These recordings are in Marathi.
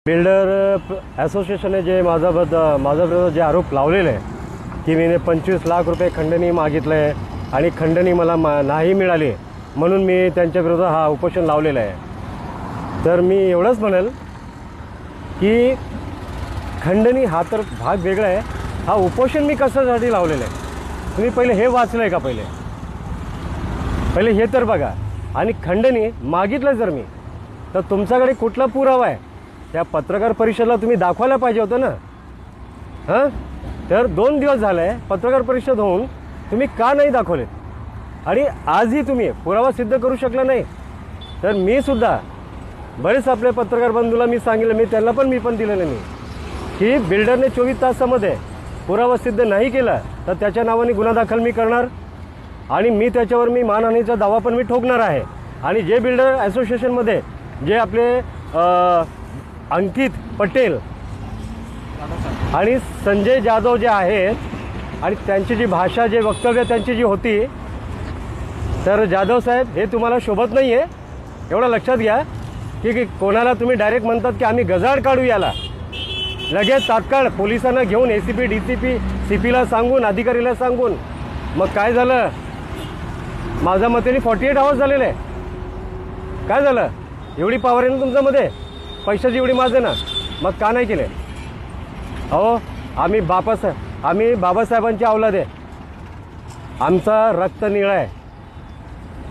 बिल्डर असोसिएशनने जे माझा विरोधात जे आरोप लावलेले आहे की मी 25 लाख रुपये खंडणी मागितलं आहे आणि खंडणी मला नाही मिळाली म्हणून मी त्यांच्या विरोधात हा उपोषण लावलेलं आहे। तर मी एवढंच म्हणेल की खंडणी हा तर भाग वेगळा आहे, हा उपोषण मी कशासाठी लावलेलं आहे तुम्ही पहिले हे वाचलं आहे का? पहिले हे तर बघा। आणि खंडणी मागितलं जर मी तर तुमच्याकडे कुठला पुरावा आहे त्या पत्रकार परिषदेला तुम्ही दाखवायला पाहिजे होतं ना। हां, तर 2 दिवस झाले पत्रकार परिषद होऊन तुम्ही का नाही दाखवले आणि आजही तुम्ही पुरावा सिद्ध करू शकला नाही। तर मी सुद्धा बरेच आपले पत्रकार बंधूला मी सांगितलं, मी पण दिलेलं मी की बिल्डरने 24 तासामध्ये पुरावा सिद्ध नाही केला तर त्याच्या नावाने गुन्हा दाखल मी करणार आणि मी त्याच्यावर मानहानीचा दावा पण मी ठोकणार आहे। आणि जे बिल्डर असोसिएशनमध्ये जे आपले अंकित पटेल आणि संजय जाधव जे आहेत आणि त्यांची जी भाषा, जे वक्तव्य त्यांची जी होती, तर जाधव साहेब हे तुम्हाला शोभत नाही आहे, एवढं लक्षात घ्या की कोणाला तुम्ही डायरेक्ट म्हणतात की आम्ही गजाड काढू याला, लगेच तात्काळ पोलिसांना घेऊन ACP DCP CPला सांगून, अधिकारीला सांगून, मग काय झालं? माझ्या मतेने 48 आवर्स झालेले आहे, काय झालं? एवढी पावर आहे ना तुमच्यामध्ये, पैशाची एवढी माझं ना, मग का नाही केले? अहो आम्ही बाबासाहेबांची औलाद आहे, आमचा रक्त निळा आहे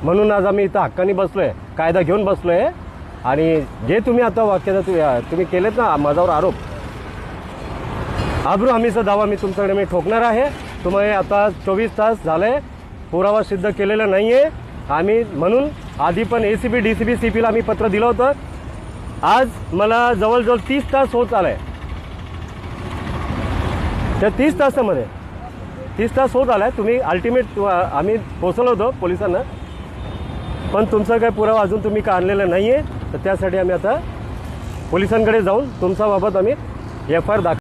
म्हणून आज आम्ही इथं हक्काने बसलो आहे, कायदा घेऊन बसलो आहे। आणि जे तुम्ही आता वाक्याचा तुम्ही केलेत ना माझ्यावर आरोप, आब्रू हमीचा दावा मी तुमच्याकडे मी ठोकणार आहे। तुम्ही आता 24 तास झाले पुरावा सिद्ध केलेला नाही आहे, आम्ही म्हणून आधी पण ACP DCP CPला आम्ही पत्र दिलं होतं। आज मला जवळजवळ 30 तास होत आलं आहे, त्या 30 तासामध्ये 30 तास होत आला आहे, तुम्ही अल्टिमेट आम्ही पोचवलं होतं पोलिसांना, पण तुमचा काही पुरावा अजून तुम्ही का आणलेला नाही आहे। तर त्यासाठी आम्ही आता पोलिसांकडे जाऊन तुमच्याबाबत आम्ही FIR दाखल